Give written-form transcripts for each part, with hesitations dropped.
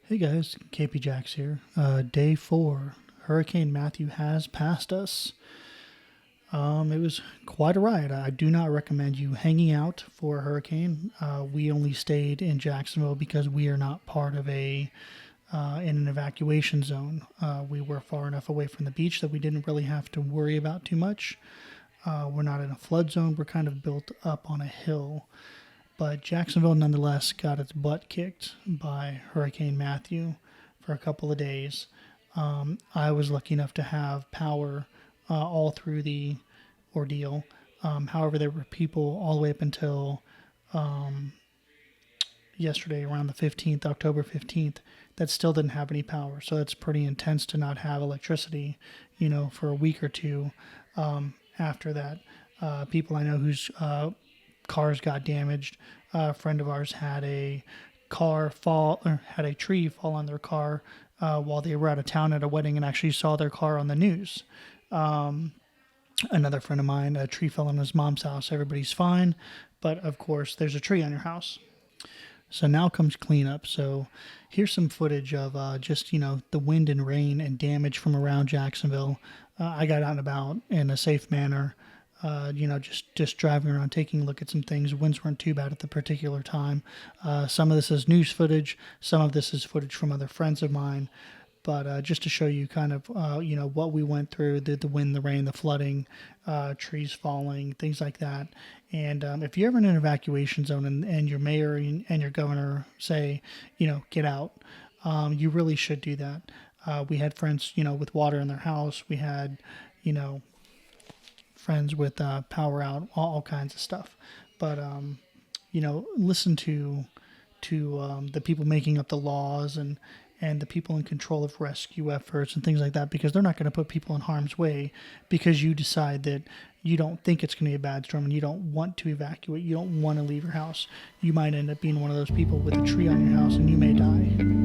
Hey guys, KP Jax here. Day 4. Hurricane Matthew has passed us. It was quite a ride. I do not recommend you hanging out for a hurricane. We only stayed in Jacksonville because we are not part of in an evacuation zone. We were far enough away from the beach that we didn't really have to worry about too much. We're not in a flood zone. We're kind of built up on a hill. But Jacksonville nonetheless got its butt kicked by Hurricane Matthew for a couple of days. I was lucky enough to have power all through the ordeal. However, there were people all the way up until yesterday, around the 15th, October 15th, that still didn't have any power. So it's pretty intense to not have electricity, for a week or two after that. People I know whose cars got damaged. A friend of ours had a tree fall on their car while they were out of town at a wedding and actually saw their car on the news. Another friend of mine, a tree fell on his mom's house. Everybody's fine, but of course there's a tree on your house. So now comes cleanup. So here's some footage of just the wind and rain and damage from around Jacksonville. I got out and about in a safe manner. Just driving around, taking a look at some things. Winds weren't too bad at the particular time. Some of this is news footage. Some of this is footage from other friends of mine. But just to show you kind of, what we went through, the wind, the rain, the flooding, trees falling, things like that. And if you're ever in an evacuation zone and your mayor and your governor say, get out, you really should do that. We had friends, with water in their house. We had, friends with power out, all kinds of stuff. But listen to the people making up the laws and the people in control of rescue efforts and things like that, because they're not going to put people in harm's way because you decide that you don't think it's going to be a bad storm and you don't want to evacuate, you don't want to leave your house. You might end up being one of those people with a tree on your house and you may die.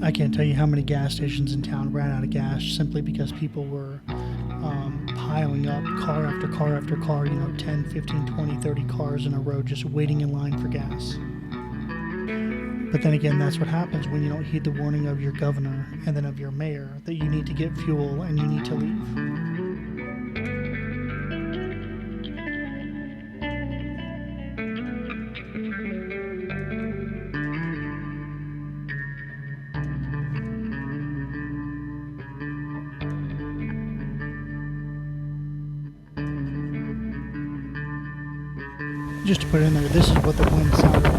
I can't tell you how many gas stations in town ran out of gas simply because people were piling up car after car after car, 10, 15, 20, 30 cars in a row just waiting in line for gas. But then again, that's what happens when you don't heed the warning of your governor and then of your mayor that you need to get fuel and you need to leave. Just to put it in there, this is what the wind sounded like.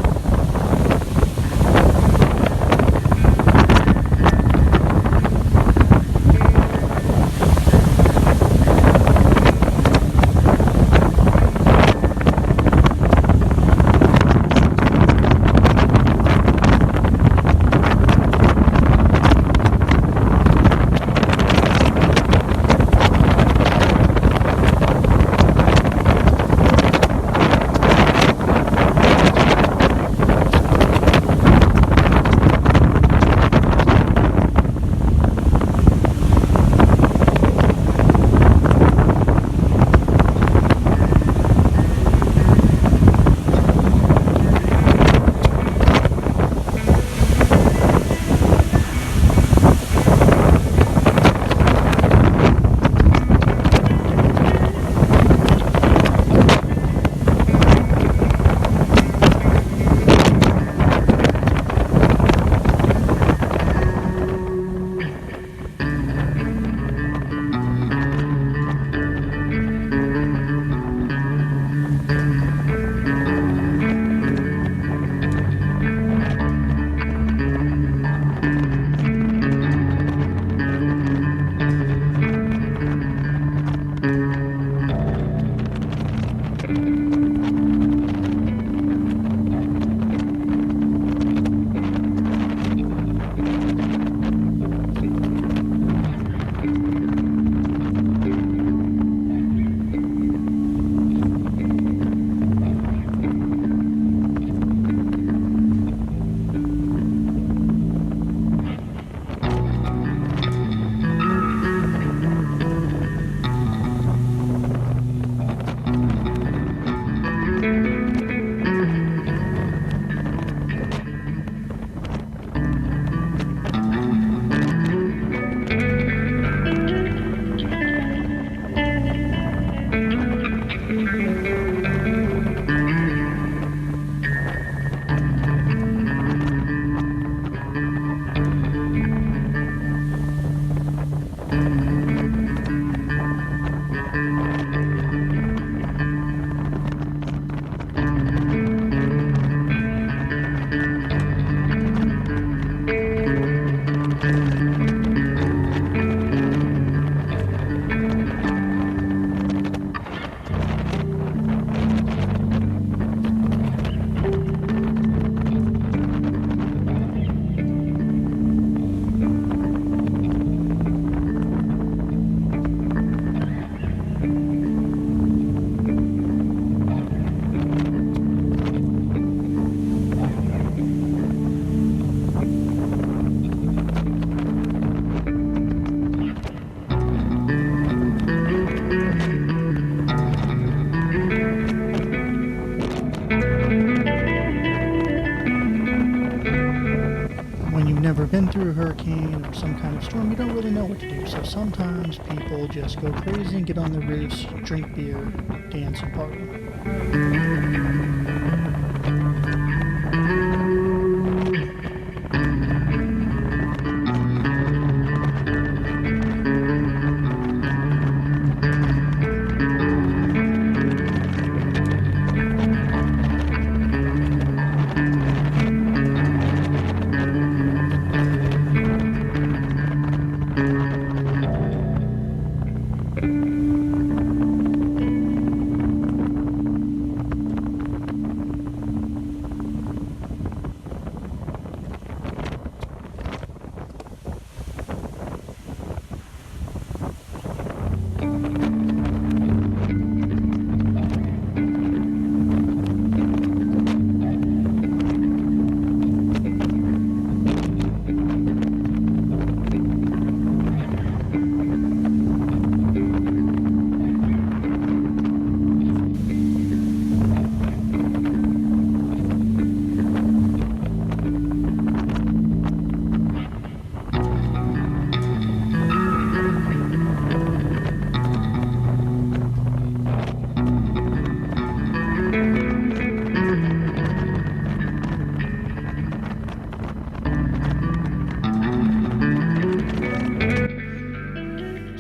never been through a hurricane or some kind of storm, you don't really know what to do. So sometimes people just go crazy and get on the roofs, drink beer, dance, and party.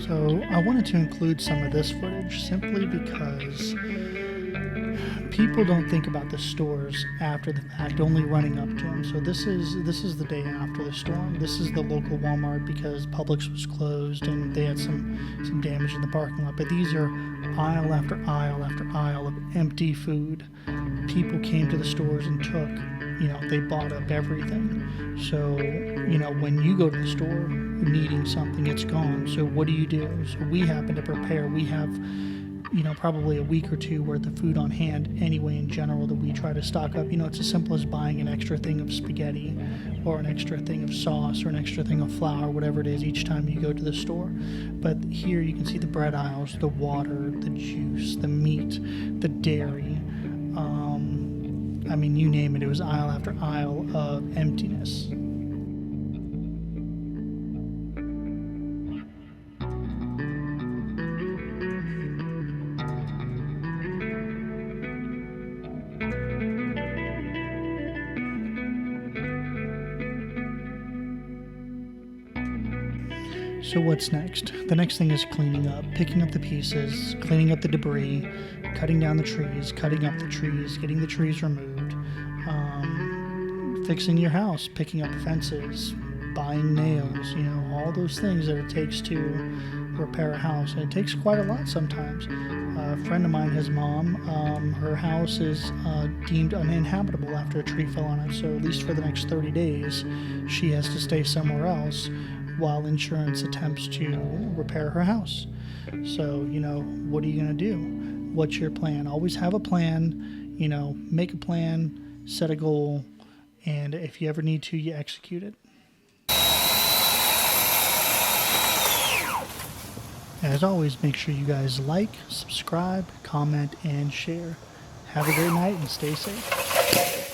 So I wanted to include some of this footage simply because people don't think about the stores after the fact, only running up to them. So this is the day after the storm. This is the local Walmart because Publix was closed and they had some damage in the parking lot. But these are aisle after aisle after aisle of empty food. People came to the stores and took, they bought up everything. So, when you go to the store needing something, it's gone. So what do? So we happen to prepare. We have, probably a week or two worth of food on hand anyway in general that we try to stock up. It's as simple as buying an extra thing of spaghetti or an extra thing of sauce or an extra thing of flour, whatever it is, each time you go to the store. But here you can see the bread aisles, the water, the juice, the meat, the dairy. You name it, it was aisle after aisle of emptiness. So what's next? The next thing is cleaning up, picking up the pieces, cleaning up the debris, cutting down the trees, cutting up the trees, getting the trees removed, fixing your house, picking up fences, buying nails, all those things that it takes to repair a house. And it takes quite a lot sometimes. A friend of mine, his mom, her house is deemed uninhabitable after a tree fell on it. So at least for the next 30 days, she has to stay somewhere else while insurance attempts to repair her house. So, what are you going to do? What's your plan? Always have a plan, make a plan, set a goal, and if you ever need to, you execute it. As always, make sure you guys like, subscribe, comment, and share. Have a great night and stay safe.